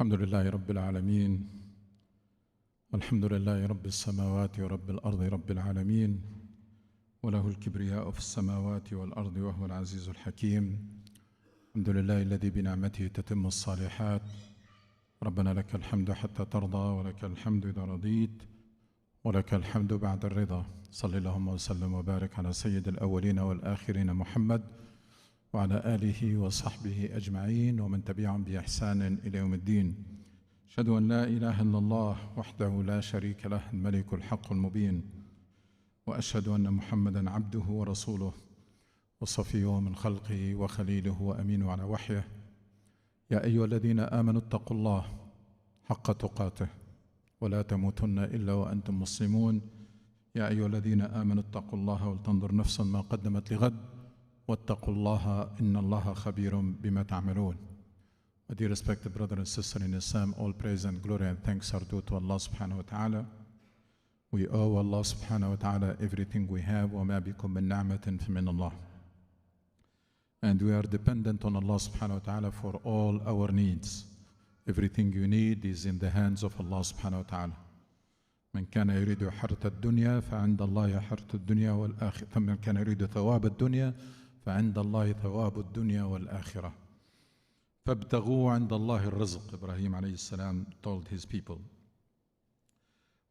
الحمد لله رب العالمين والحمد لله رب السماوات ورب الأرض رب العالمين وله الكبرياء في السماوات والأرض وهو العزيز الحكيم. الحمد لله الذي بنعمته تتم الصالحات. ربنا لك الحمد حتى ترضى ولك الحمد إذا رضيت ولك الحمد بعد الرضا. صلى اللهم وسلم وبارك على سيد الأولين والآخرين محمد وعلى آله وصحبه أجمعين ومن تبعهم بإحسان إلى يوم الدين. أشهد أن لا إله إلا الله وحده لا شريك له الملك الحق المبين، وأشهد أن محمدا عبده ورسوله وصفيه من خلقه وخليله وأمينه على وحيه. يا أيها الذين آمنوا اتقوا الله حق تقاته ولا تموتن إلا وأنتم مسلمون. يا أيها الذين آمنوا اتقوا الله ولتنظر نفس ما قدمت لغد واتقوا الله إن الله خبير بما تعملون. My dear respected brother and sister in Islam, all praise and glory and thanks are due to Allah subhanahu wa ta'ala. We owe Allah subhanahu wa ta'ala everything we have. وَمَا بِكُم مِّن نِعْمَةٍ فَمِنَ اللَّهِ. And we are dependent on Allah subhanahu wa ta'ala for all our needs. Everything you need is in the hands of Allah subhanahu wa ta'ala. من كان يريد حرث الدنيا فعند الله حرث الدنيا والآخرة. من كان يريد ثواب الدنيا فعند الله ثواب الدنيا والآخرة. فابتغوا عند الله الرزق. Ibrahim alayhi salam told his people.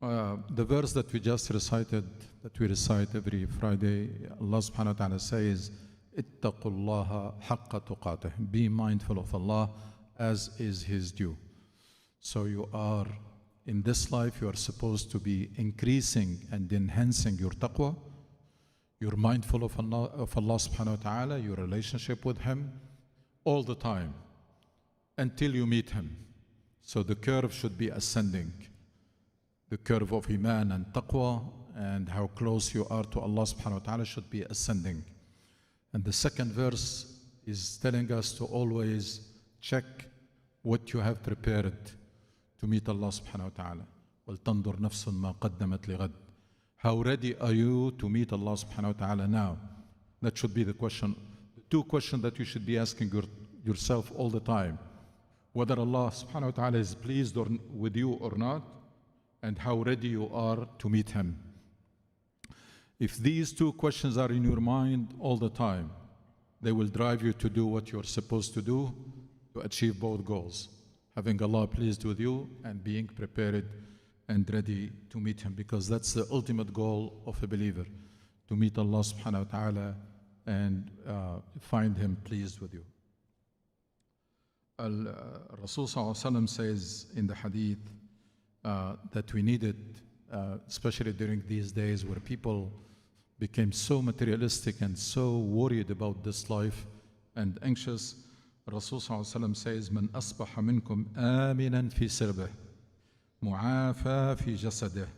The verse that we just recited, that we recite every Friday, Allah subhanahu wa ta'ala says, اتقوا الله حق تقاته. Be mindful of Allah as is His due. So you are, in this life, you are supposed to be increasing and enhancing your taqwa. You're mindful of Allah subhanahu wa ta'ala, your relationship with Him, all the time, until you meet Him. So the curve should be ascending. The curve of Iman and Taqwa and how close you are to Allah subhanahu wa ta'ala should be ascending. And the second verse is telling us to always check what you have prepared to meet Allah subhanahu wa ta'ala. وَلْتَنْظُرْ نَفْسٌ مَا قَدَّمَتْ لِغَدٍ. How ready are you to meet Allah subhanahu wa ta'ala now? That should be the question. The two questions that you should be asking yourself all the time. Whether Allah subhanahu wa ta'ala is pleased with you or not, and how ready you are to meet Him. If these two questions are in your mind all the time, they will drive you to do what you're supposed to do to achieve both goals. Having Allah pleased with you and being prepared and ready to meet Him, because that's the ultimate goal of a believer, to meet Allah subhanahu wa ta'ala and find Him pleased with you. Rasul sallallahu alaihi wasallam says in the hadith that we needed, especially during these days where people became so materialistic and so worried about this life and anxious. Rasul sallallahu alaihi wasallam says, "Man asbaha minkum aminan fi sirbih, mu'afa fi jasadih,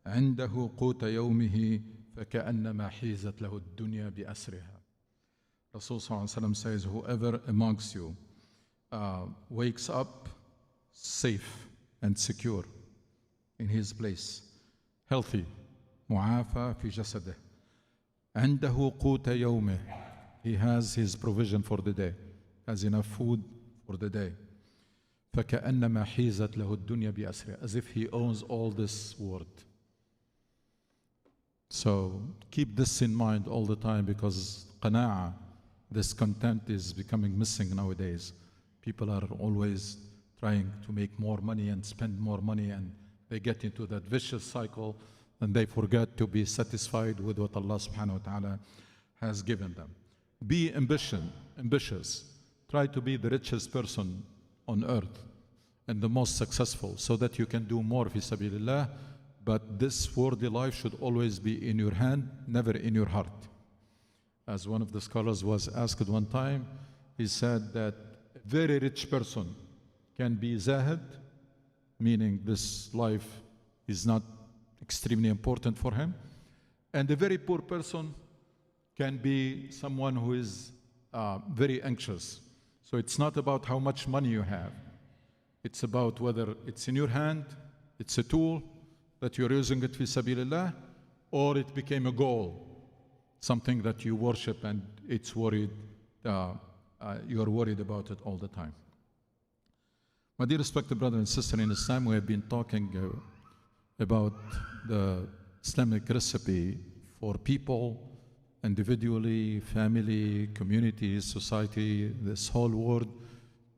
عنده قوت يومه فكأنما حيزت له الدنيا بأسرها." Rasul sallallahu alaihi wasallam says, whoever amongst you wakes up safe and secure in his place, healthy, mu'afa fi jasadih, عنده قوت يومه, he has his provision for the day, has enough food for the day. فكأنما حيزت له الدنيا بأسرها, as if he owns all this world. So keep this in mind all the time, because qana'a, this content, is becoming missing nowadays. People are always trying to make more money and spend more money, and they get into that vicious cycle and they forget to be satisfied with what Allah subhanahu wa ta'ala has given them. Be ambitious. Try to be the richest person on earth and the most successful, so that you can do more fi sabilillah. But this worldly life should always be in your hand, never in your heart. As one of the scholars was asked one time, he said that a very rich person can be zahid, meaning this life is not extremely important for him, and a very poor person can be someone who is very anxious. So it's not about how much money you have. It's about whether it's in your hand, it's a tool that you're using it fi sabilillah, or it became a goal, something that you worship and you're worried about it all the time. My dear respected brother and sister in Islam, we have been talking about the Islamic recipe for people, individually, family, community, society, this whole world,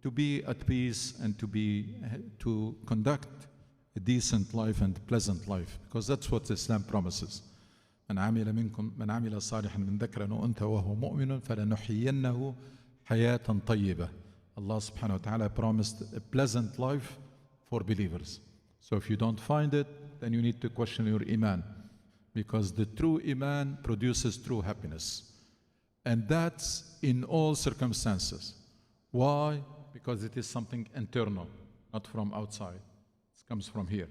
to be at peace and to conduct a decent life and pleasant life, because that's what Islam promises. من عمل صالحا من ذكر أو أنثى وهو مؤمن فلنحيينه حياة طيبة. Allah subhanahu wa ta'ala promised a pleasant life for believers. So if you don't find it, then you need to question your iman, because the true iman produces true happiness. And that's in all circumstances. Why? Because it is something internal, not from outside. It comes from here.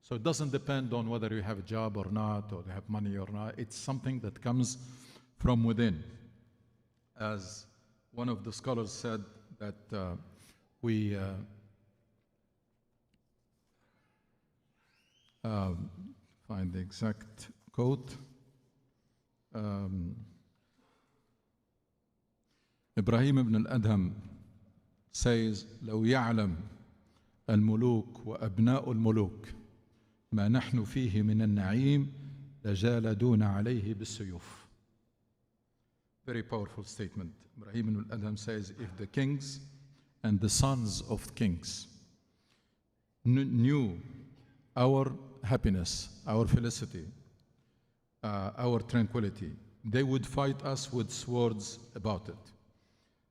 So it doesn't depend on whether you have a job or not, or you have money or not. It's something that comes from within. As one of the scholars said, that we find the exact quote. Ibrahim ibn al-Adham says, لو يعلم الملوك وأبناء الملوك ما نحن فيه من النعيم لجالدون عليه بالسيوف. Very powerful statement. Ibrahim ibn al-Adham says, if the kings and the sons of kings knew our happiness, our felicity, our tranquility, they would fight us with swords about it.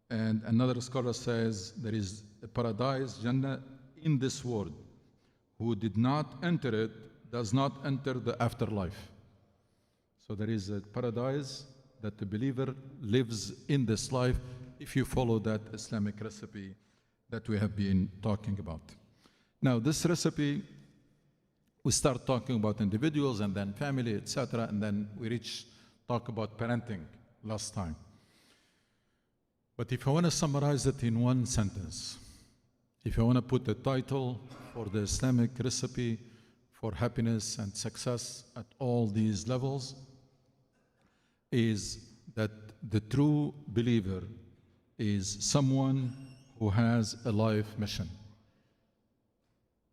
And another scholar says, there is a paradise, Jannah, in this world. Who did not enter it does not enter the afterlife. So there is a paradise that the believer lives in this life if you follow that Islamic recipe that we have been talking about. Now, this recipe, we start talking about individuals and then family, etc., and then we talk about parenting last time. But if I want to summarize it in one sentence, if I want to put a title for the Islamic recipe for happiness and success at all these levels, is that the true believer is someone who has a life mission.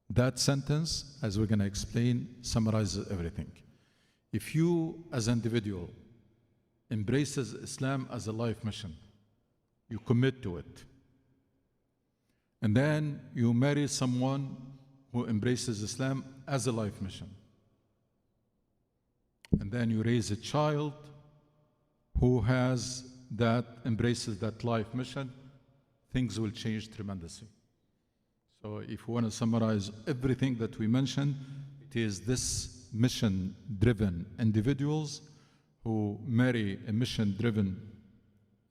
That sentence, as we're going to explain, summarizes everything. If you, as an individual, embraces Islam as a life mission, you commit to it, and then you marry someone who embraces Islam as a life mission, and then you raise a child who embraces that life mission, things will change tremendously. So if we want to summarize everything that we mentioned, it is this mission-driven individuals who marry a mission-driven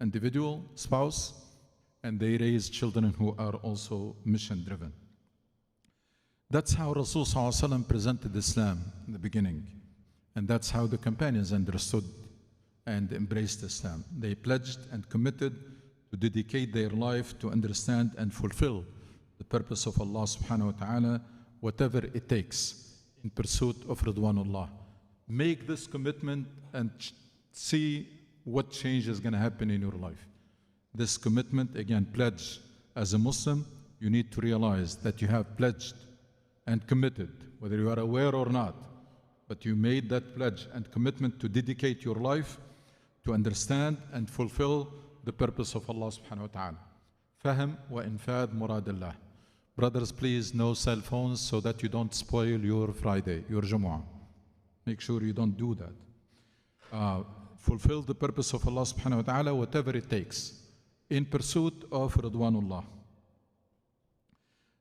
individual, spouse, and they raise children who are also mission-driven. That's how Rasul ﷺ presented Islam in the beginning. And that's how the companions understood and embraced Islam. They pledged and committed to dedicate their life to understand and fulfill the purpose of Allah subhanahu wa ta'ala, whatever it takes, in pursuit of Ridwanullah. Make this commitment and see what change is going to happen in your life. This commitment, again, pledge. As a Muslim, you need to realize that you have pledged and committed, whether you are aware or not, but you made that pledge and commitment to dedicate your life to understand and fulfill the purpose of Allah subhanahu wa ta'ala. Fahm wa infad muradillah. Brothers, please, no cell phones so that you don't spoil your Friday, your Jummah. Make sure you don't do that. Fulfill the purpose of Allah subhanahu wa ta'ala, whatever it takes, in pursuit of Ridwanullah.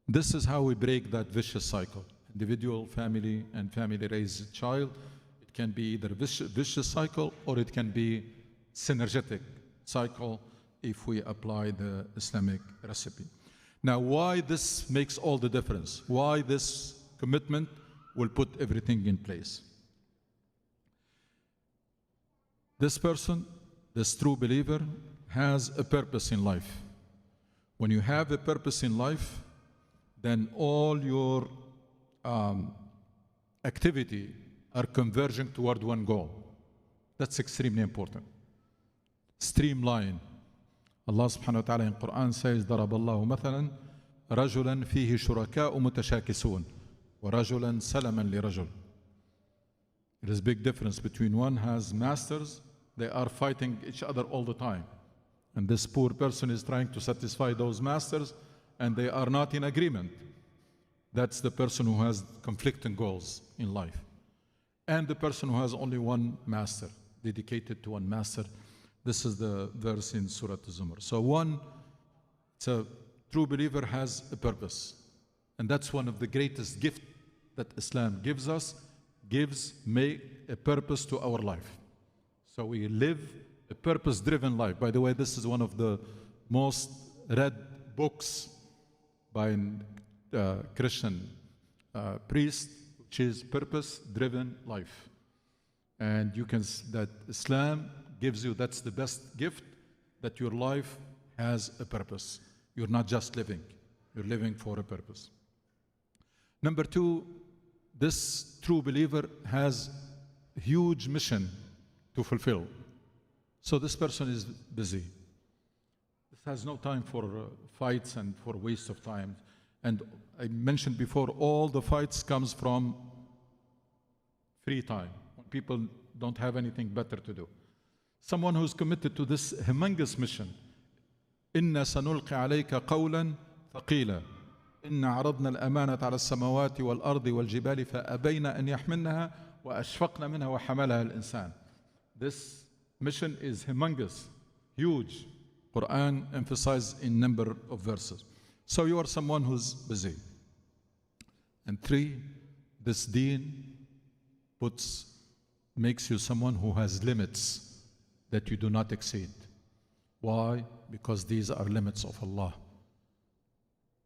This is how we break that vicious cycle. Individual, family, and family raise a child. It can be either vicious cycle or it can be synergetic cycle if we apply the Islamic recipe. Now, why this makes all the difference? Why this commitment will put everything in place? This person, this true believer, has a purpose in life. When you have a purpose in life, then all your activity are converging toward one goal. That's extremely important. Streamline. Allah subhanahu wa ta'ala in Quran says, ضرب الله مثلا رجلا فيه شركاء متشاكسون ورجلا سلما لرجل. There is a big difference between one has masters, they are fighting each other all the time. And this poor person is trying to satisfy those masters and they are not in agreement. That's the person who has conflicting goals in life. And the person who has only one master, dedicated to one master. This is the verse in Surah Zumar. So a true believer has a purpose. And that's one of the greatest gifts that Islam gives us, make a purpose to our life. So we live a purpose-driven life. By the way, this is one of the most read books by a Christian priest, which is purpose-driven life. And you can see that Islam gives you, that's the best gift, that your life has a purpose. You're not just living, you're living for a purpose. Number two, this true believer has a huge mission to fulfill. So this person is busy. This has no time for fights and for waste of time. And I mentioned before, all the fights comes from free time, when people don't have anything better to do. Someone who's committed to this humongous mission. إِنَّا سَنُلْقِ عَلَيْكَ قَوْلًا ثَقِيلًا إِنَّ عَرَضْنَا الْأَمَانَةَ عَلَى السَّمَاوَاتِ وَالْأَرْضِ وَالْجِبَالِ فَأَبَيْنَ أَنْ يَحْمِلْنَهَا وَأَشْفَقْنَ مِنْهَا وَحَمَلَهَا الْإِنسَانِ. This mission is humongous, huge. Quran emphasized in number of verses. So you are someone who's busy. And three, this deen makes you someone who has limits that you do not exceed. Why? Because these are limits of Allah.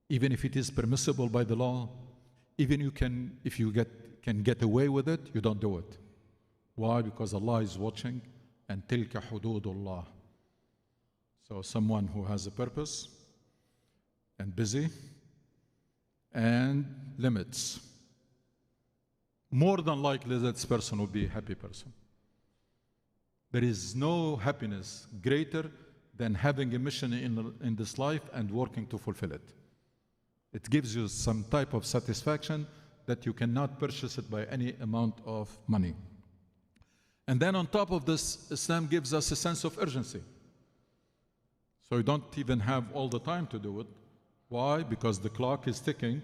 Even if it is permissible by the law, even if you can get away with it, you don't do it. Why? Because Allah is watching, and tilka hududullah. So someone who has a purpose and busy and limits, more than likely that person will be a happy person. There is no happiness greater than having a mission in this life and working to fulfill it. It gives you some type of satisfaction that you cannot purchase it by any amount of money. And then on top of this, Islam gives us a sense of urgency. So you don't even have all the time to do it. Why? Because the clock is ticking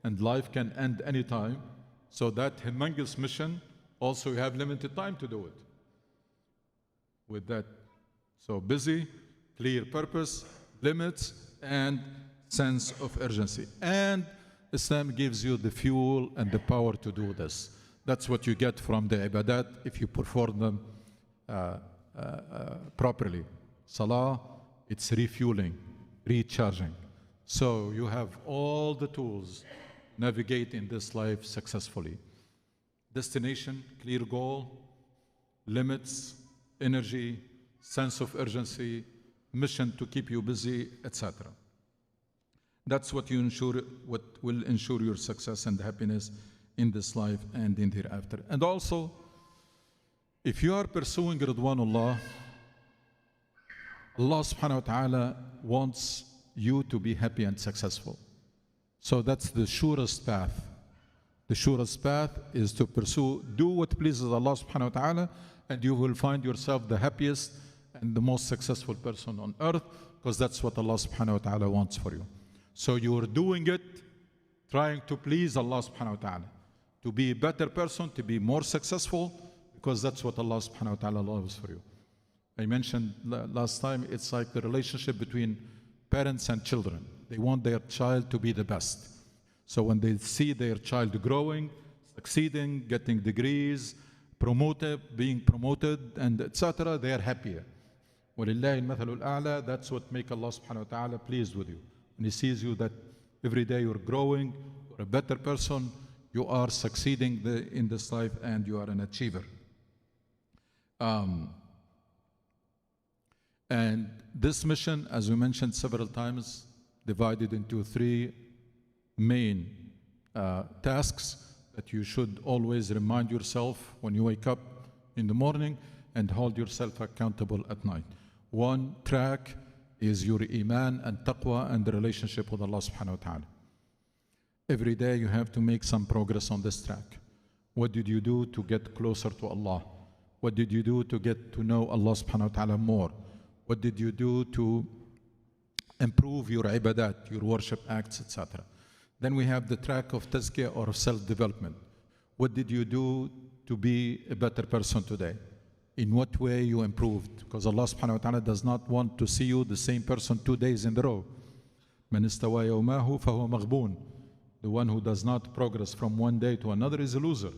and life can end any time. So that humongous mission, also you have limited time to do it. With that, so busy, clear purpose, limits, and sense of urgency. And Islam gives you the fuel and the power to do this. That's what you get from the ibadat if you perform them properly. Salah, it's refueling, recharging. So you have all the tools navigate in this life successfully. Destination, clear goal, limits, energy, sense of urgency, mission to keep you busy, etc. That's what will ensure your success and happiness in this life and in the hereafter. And also, if you are pursuing Ridwanullah, Allah subhanahu wa ta'ala wants you to be happy and successful. So that's the surest path. The surest path is to pursue, do what pleases Allah subhanahu wa ta'ala, and you will find yourself the happiest and the most successful person on earth, because that's what Allah subhanahu wa ta'ala wants for you. So you are doing it, trying to please Allah subhanahu wa ta'ala, to be a better person, to be more successful, because that's what Allah subhanahu wa ta'ala loves for you. I mentioned last time, it's like the relationship between parents and children. They want their child to be the best. So when they see their child growing, succeeding, getting degrees, being promoted, and etc., they are happier. وَلِلَّهِ الْمَثَلُ الْأَعْلَى. That's what makes Allah subhanahu wa ta'ala pleased with you. When He sees you that every day you're growing, you're a better person, you are succeeding in this life, and you are an achiever. And this mission, as we mentioned several times, divided into three main tasks that you should always remind yourself when you wake up in the morning and hold yourself accountable at night. One track is your iman and taqwa and the relationship with Allah subhanahu wa ta'ala. Every day you have to make some progress on this track. What did you do to get closer to Allah? What did you do to get to know Allah subhanahu wa ta'ala more? What did you do to improve your ibadat, your worship acts, etc.? Then we have the track of tazkiyah or self-development. What did you do to be a better person today? In what way you improved? Because Allah subhanahu wa ta'ala does not want to see you the same person 2 days in a row. Man istawa yawmahu fahuwa maghboon. The one who does not progress from one day to another is a loser,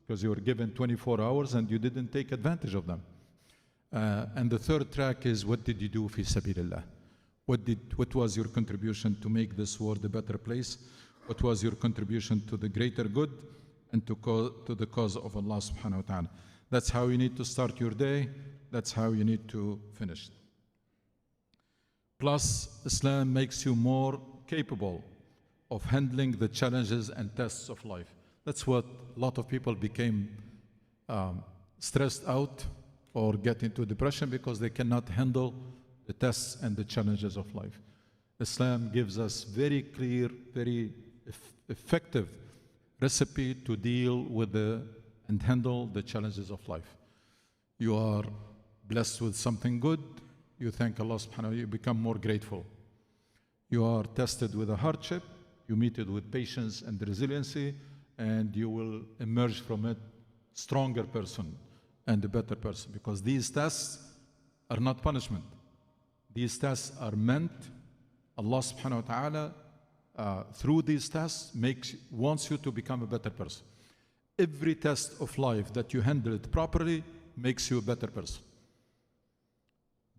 because you were given 24 hours and you didn't take advantage of them. And the third track is, what did you do fi sabilillah? What was your contribution to make this world a better place? What was your contribution to the greater good and to the cause of Allah subhanahu wa ta'ala? That's how you need to start your day. That's how you need to finish. Plus, Islam makes you more capable of handling the challenges and tests of life. That's what a lot of people became stressed out or get into depression, because they cannot handle the tests and the challenges of life. Islam gives us very clear, very effective recipe to deal with and handle the challenges of life. You are blessed with something good, you thank Allah subhanahu wa ta'ala, you become more grateful. You are tested with a hardship, you meet it with patience and resiliency, and you will emerge from it stronger person and a better person, because these tests are not punishment. These tests are meant, Allah subhanahu wa ta'ala through these tests wants you to become a better person. Every test of life that you handle it properly makes you a better person.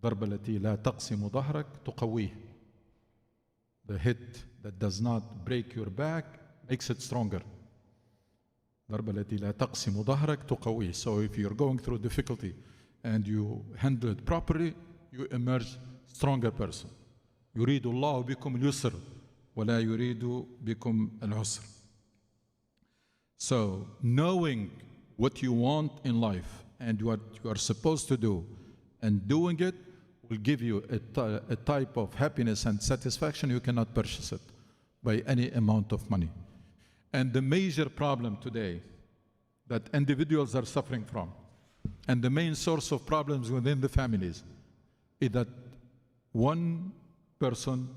ضرب التي لا تقسم ظهرك تقويه. The hit that does not break your back makes it stronger. ضرب التي لا تقسم ظهرك تقويه. So if you're going through difficulty and you handle it properly, you emerge stronger person. يريد الله بكم اليسر ولا يريد بكم العسر. So knowing what you want in life and what you are supposed to do and doing it will give you a type of happiness and satisfaction you cannot purchase it by any amount of money. And the major problem today that individuals are suffering from, and the main source of problems within the families, is that one person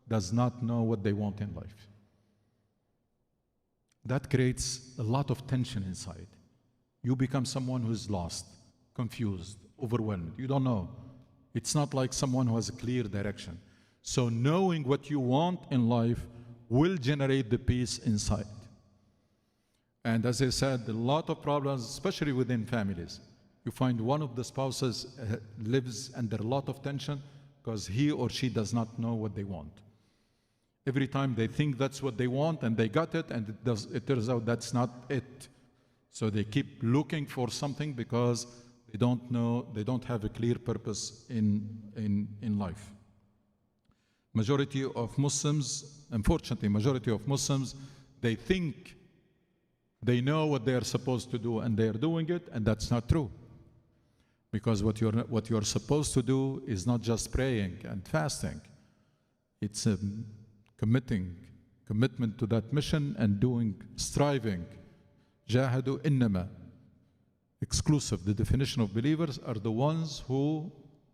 does not know what they want in life. That creates a lot of tension inside. You become someone who is lost, confused, overwhelmed. You don't know. It's not like someone who has a clear direction. So knowing what you want in life will generate the peace inside. And as I said, a lot of problems, especially within families. You find one of the spouses lives under a lot of tension because he or she does not know what they want. Every time they think that's what they want and they got it, and it turns out that's not it. So they keep looking for something because they don't know, they don't have a clear purpose in life. Majority of Muslims, unfortunately, majority of Muslims, they think they know what they are supposed to do and they are doing it, and that's not true. Because what you're supposed to do is not just praying and fasting. It's a commitment to that mission and striving. Jahadu innama. Exclusive. The definition of believers are the ones who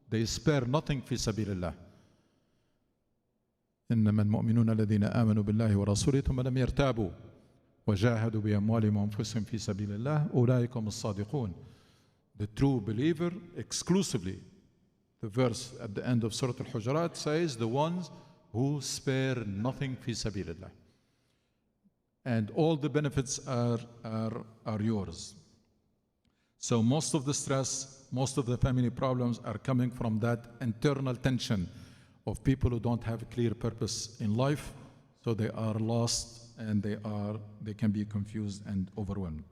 they spare nothing fi sabilillah. إنما المؤمنون الذين آمنوا بالله ورسوله ثم لم يرتابوا وجاهدوا بأموالهم وأنفسهم في سبيل الله أولئك هم الصادقون. The true believer exclusively, the verse at the end of Surah Al-Hujurat says, the ones who spare nothing fi sabilillah. And all the benefits are yours. So most of the stress, most of the family problems are coming from that internal tension of people who don't have a clear purpose in life, so they are lost and they can be confused and overwhelmed.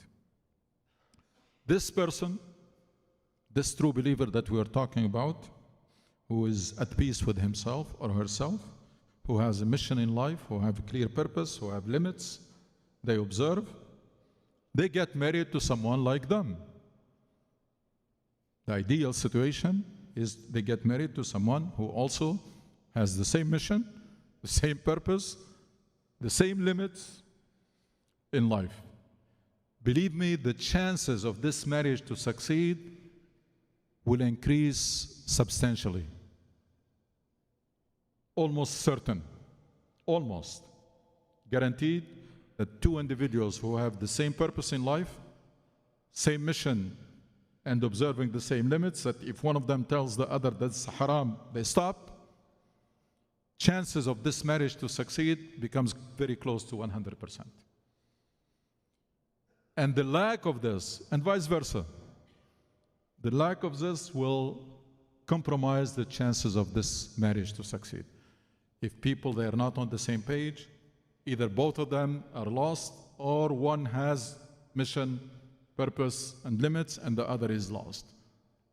This person, this true believer that we are talking about, who is at peace with himself or herself, who has a mission in life, who have a clear purpose, who have limits, they observe, they get married to someone like them. The ideal situation is they get married to someone who also has the same mission, the same purpose, the same limits in life. Believe me, the chances of this marriage to succeed will increase substantially. Almost certain, almost guaranteed that two individuals who have the same purpose in life, same mission, and observing the same limits, that if one of them tells the other that's haram, they stop, chances of this marriage to succeed becomes very close to 100%. And the lack of this, and vice versa, the lack of this will compromise the chances of this marriage to succeed. If people, they are not on the same page, either both of them are lost, or one has mission, purpose, and limits, and the other is lost.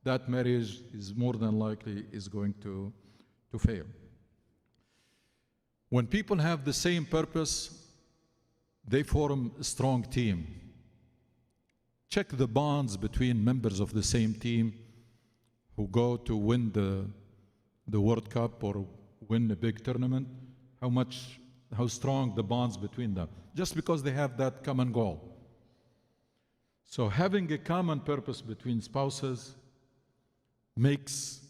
That marriage is more than likely is going to fail. When people have the same purpose, they form a strong team. Check the bonds between members of the same team who go to win the World Cup or win a big tournament, how strong the bonds between them, just because they have that common goal. So having a common purpose between spouses makes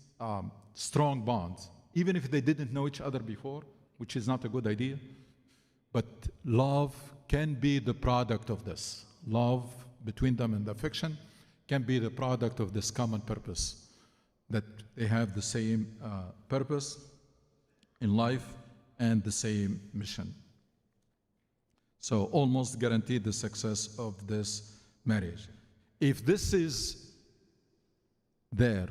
strong bonds, even if they didn't know each other before, which is not a good idea. But love can be the product of this. Love between them and affection can be the product of this common purpose, that they have the same purpose in life and the same mission. So almost guaranteed the success of this marriage. If this is there,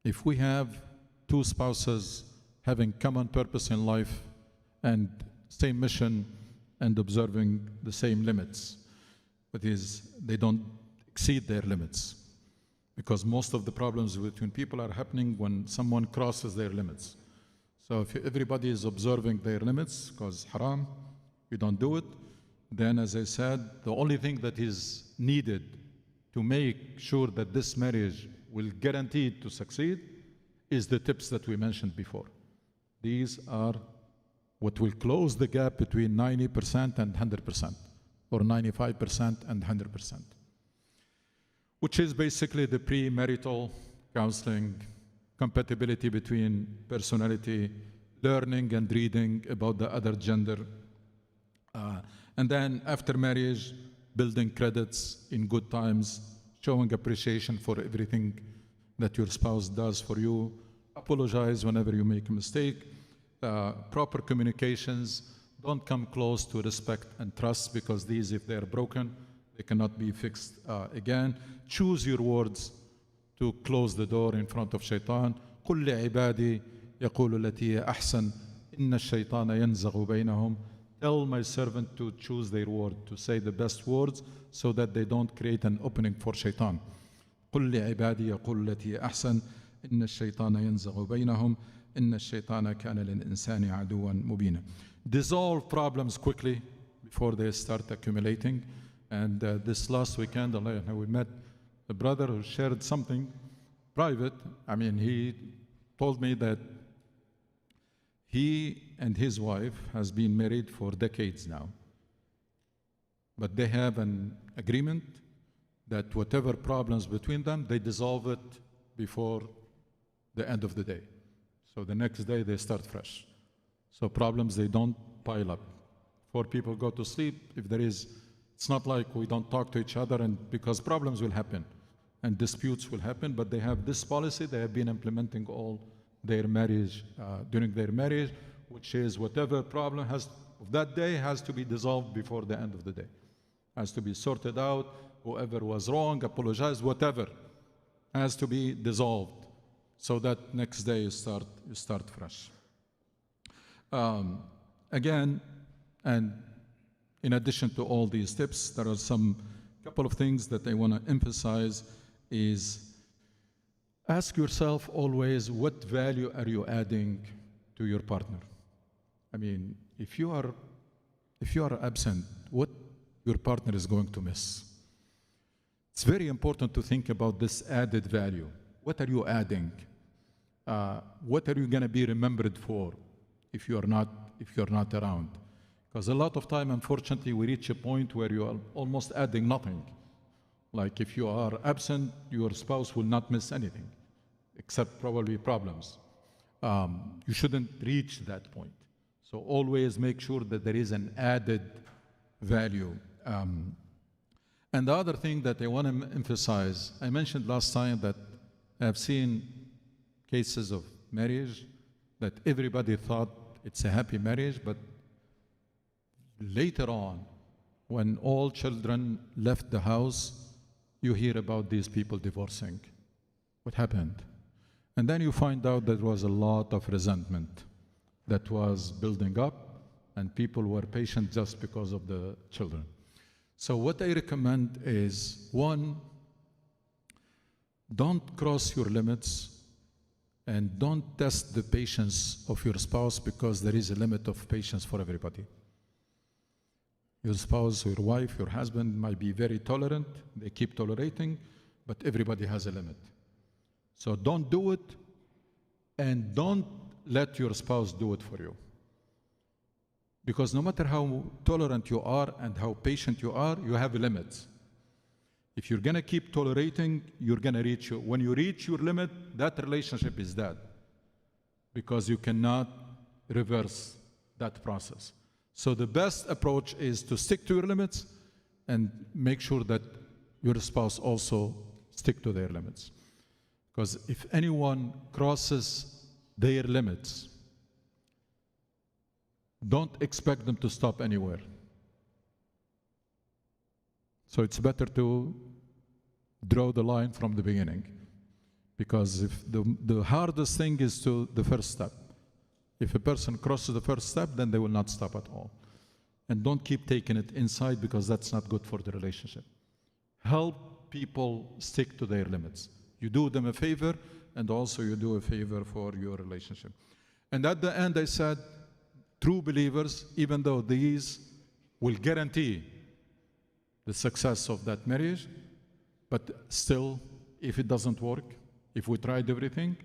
if we have two spouses having common purpose in life and same mission and observing the same limits, that is, they don't exceed their limits, because most of the problems between people are happening when someone crosses their limits. So if everybody is observing their limits, because haram, you don't do it, then as I said, the only thing that is needed to make sure that this marriage will guarantee to succeed is the tips that we mentioned before. These are what will close the gap between 90% and 100%, or 95% and 100%, which is basically the premarital counseling, compatibility between personality, learning and reading about the other gender, and then after marriage, building credits in good times, showing appreciation for everything that your spouse does for you, apologize whenever you make a mistake, proper communications, don't come close to respect and trust, because these, if they're broken, they cannot be fixed again. Choose your words to close the door in front of shaitan. قل لعبادي يقول التي هي أحسن إن الشيطان ينزغ بينهم. Tell my servant to choose their word, to say the best words, so that they don't create an opening for shaitan. قل لعبادي يقول التي هي أحسن إن الشيطان ينزغ بينهم إن الشيطان كان للإنسان عدوا مبينا. Dissolve problems quickly before they start accumulating. And this last weekend, we met a brother who shared something private. I mean, he told me that he and his wife has been married for decades now. But they have an agreement that whatever problems between them, they dissolve it before the end of the day. So the next day they start fresh. So problems, they don't pile up. Before people go to sleep, if there is, it's not like we don't talk to each other, and because problems will happen and disputes will happen, but they have this policy they have been implementing all their marriage, during their marriage, which is whatever problem has of that day has to be dissolved before the end of the day. Has to be sorted out, whoever was wrong, apologize, whatever, has to be dissolved, so that next day you start fresh. Again, and in addition to all these tips, there are some couple of things that I want to emphasize is ask yourself always, what value are you adding to your partner? I mean, if you are absent, what your partner is going to miss? It's very important to think about this added value. What are you adding? what are you going to be remembered for if you're not around? Because a lot of time, unfortunately, we reach a point where you are almost adding nothing. Like if you are absent, your spouse will not miss anything, except probably problems. You shouldn't reach that point. So always make sure that there is an added value. And the other thing that I want to emphasize, I mentioned last time that I've seen cases of marriage that everybody thought it's a happy marriage, but later on, when all children left the house, you hear about these people divorcing. What happened? And then you find out there was a lot of resentment that was building up, and people were patient just because of the children. So what I recommend is, one, don't cross your limits and don't test the patience of your spouse, because there is a limit of patience for everybody. Your spouse, your wife, your husband might be very tolerant, they keep tolerating, but everybody has a limit. So don't do it, and don't let your spouse do it for you. Because no matter how tolerant you are and how patient you are, you have limits. If you're going to keep tolerating, you're going to reach when you reach your limit, that relationship is dead, because you cannot reverse that process. So the best approach is to stick to your limits and make sure that your spouse also stick to their limits. Because if anyone crosses their limits, don't expect them to stop anywhere. So it's better to draw the line from the beginning. Because if the hardest thing is to the first step. If a person crosses the first step, then they will not stop at all. And don't keep taking it inside, because that's not good for the relationship. Help people stick to their limits. You do them a favor, and also you do a favor for your relationship. And at the end, I said, true believers, even though these will guarantee the success of that marriage, but still, if it doesn't work, if we tried everything,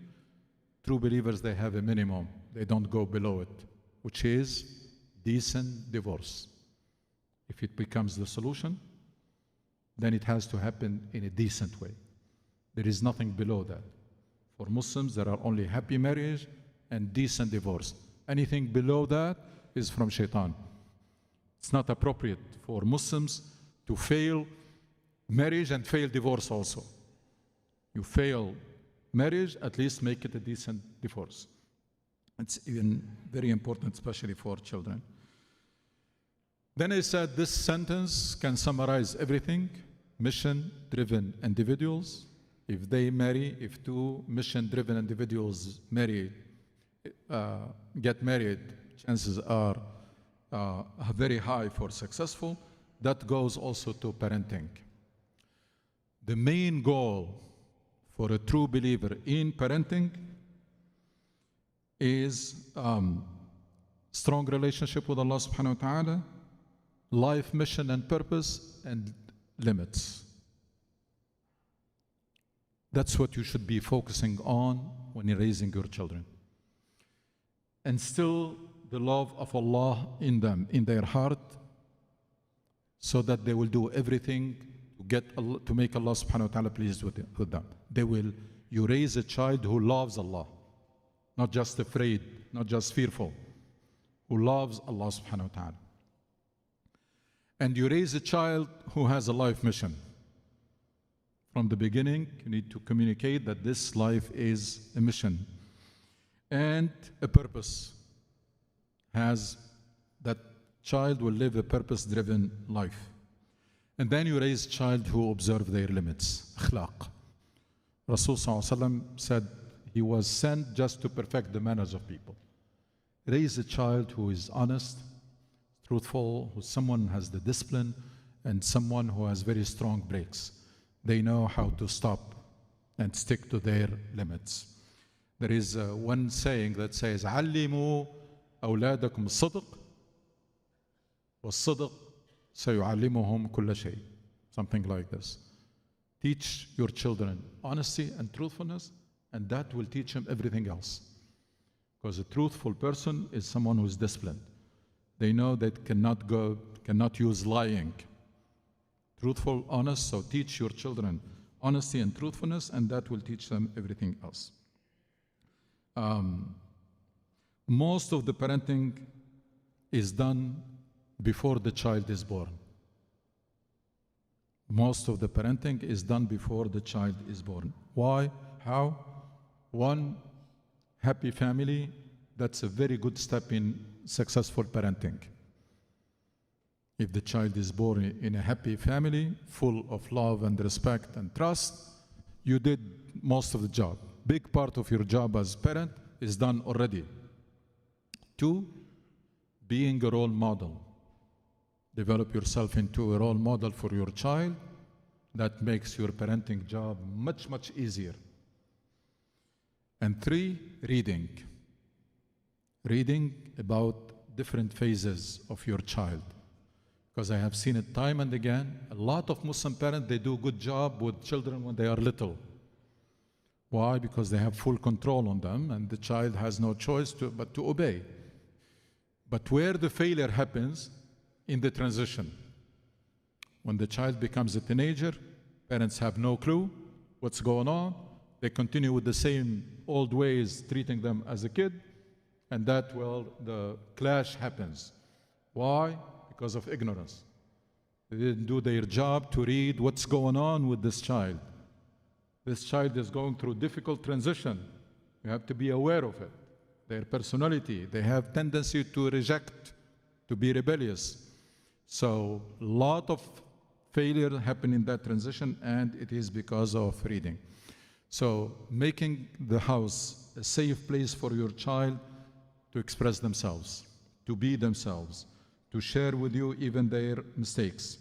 true believers, they have a minimum. They don't go below it, which is decent divorce. If it becomes the solution, then it has to happen in a decent way. There is nothing below that. For Muslims, there are only happy marriage and decent divorce. Anything below that is from shaitan. It's not appropriate for Muslims to fail marriage and fail divorce also. You fail marriage, at least make it a decent divorce. It's even very important, especially for children. Then I said this sentence can summarize everything. Mission-driven individuals, if they marry, if two mission-driven individuals get married, chances are very high for successful. That goes also to parenting. The main goal for a true believer in parenting is strong relationship with Allah subhanahu wa ta'ala, life mission and purpose, and limits. That's what you should be focusing on when you're raising your children. And still the love of Allah in them, in their heart, so that they will do everything to make Allah subhanahu wa ta'ala pleased with them. You raise a child who loves Allah, not just afraid, not just fearful, who loves Allah subhanahu wa ta'ala. And you raise a child who has a life mission. From the beginning, you need to communicate that this life is a mission and a purpose. That child will live a purpose-driven life. And then you raise a child who observe their limits. Akhlaq. Rasul sallallahu alaihi wasallam said he was sent just to perfect the manners of people. Raise a child who is honest, truthful, who someone has the discipline, and someone who has very strong brakes. They know how to stop and stick to their limits. There is one saying that says, "علموا أولادكم الصدق والصدق سيعلمهم كل شيء." Something like this. Teach your children honesty and truthfulness, and that will teach him everything else. Because a truthful person is someone who's disciplined. They know that cannot use lying. Truthful, honest, so teach your children honesty and truthfulness, and that will teach them everything else. Most of the parenting is done before the child is born. Most of the parenting is done before the child is born. Why? How? One, happy family, that's a very good step in successful parenting. If the child is born in a happy family, full of love and respect and trust, you did most of the job. Big part of your job as parent is done already. Two, being a role model. Develop yourself into a role model for your child. That makes your parenting job much, much easier. And three, reading. Reading about different phases of your child. Because I have seen it time and again, a lot of Muslim parents, they do a good job with children when they are little. Why? Because they have full control on them and the child has no choice but to obey. But where the failure happens, in the transition. When the child becomes a teenager, parents have no clue what's going on. They continue with the same old ways, treating them as a kid, and that, well, the clash happens. Why? Because of ignorance. They didn't do their job to read what's going on with this child. This child is going through difficult transition. You have to be aware of it. Their personality, they have tendency to reject, to be rebellious. So a lot of failure happen in that transition, and it is because of reading. So making the house a safe place for your child to express themselves, to be themselves, to share with you even their mistakes,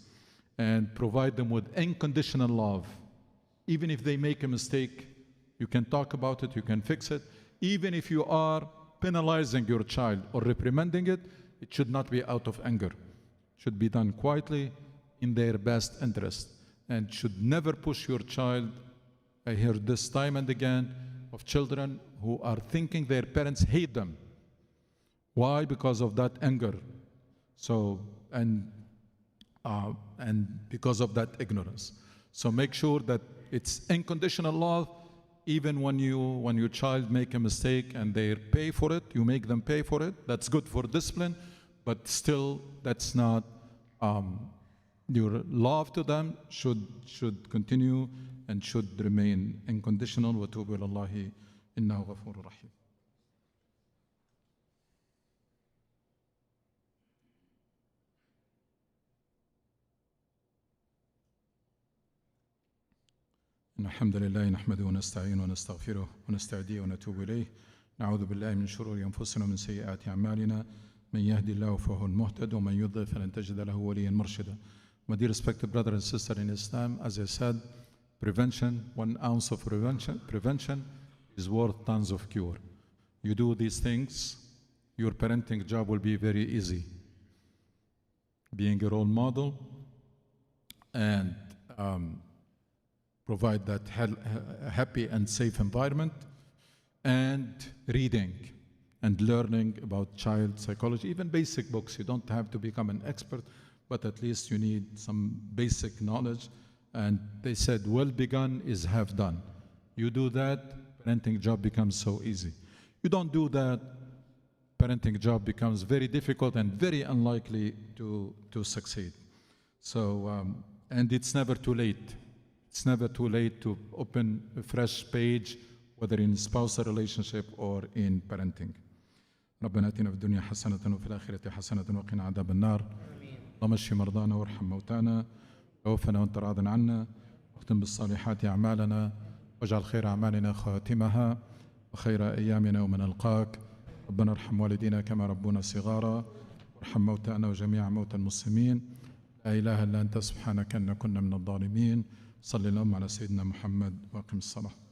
and provide them with unconditional love. Even if they make a mistake, you can talk about it, you can fix it. Even if you are penalizing your child or reprimanding it, it should not be out of anger. Should be done quietly in their best interest, and should never push your child. I hear this time and again of children who are thinking their parents hate them. Why? Because of that anger. So, and because of that ignorance. So make sure that it's unconditional love. Even when your child make a mistake and they pay for it, you make them pay for it. That's good for discipline. But still, that's not, your love to them should continue and should remain unconditional. وَتُوبُوا إِلَى اللَّهِ إِنَّهُ غَفُورٌ رَحِيمٌ. إن الحمد لله نحمده ونستعينه ونستغفره ونستهديه ونتوب إليه. نعوذ بالله من شرور أنفسنا ومن سيئات أعمالنا. من يهدي الله فهو المهتد ومن يضلل فلن تجد له وليا مرشدا. My dear respected brother and sister in Islam, as I said, prevention, 1 ounce of prevention is worth tons of cure. You do these things, your parenting job will be very easy. Being a role model and provide that happy and safe environment, and reading and learning about child psychology, even basic books. You don't have to become an expert, but at least you need some basic knowledge. And they said, well begun is half done. You do that, parenting job becomes so easy. You don't do that, parenting job becomes very difficult and very unlikely to succeed. So, and it's never too late. It's never too late to open a fresh page, whether in spousal relationship or in parenting. ربنا اتنا في الدنيا حسنة وفي الآخرة حسنة وقنا عذاب النار. اللهم اشف مرضانا وارحم موتانا توفنا وانت راض عنا واختم بالصالحات أعمالنا واجعل خير أعمالنا خاتمها وخير أيامنا يوم نلقاك. ربنا ارحم والدينا كما ربونا صغارا وارحم موتانا وجميع موتى المسلمين. لا إله إلا أنت سبحانك إنا كنا من الظالمين. صلى اللهم على سيدنا محمد وأقم الصلاة.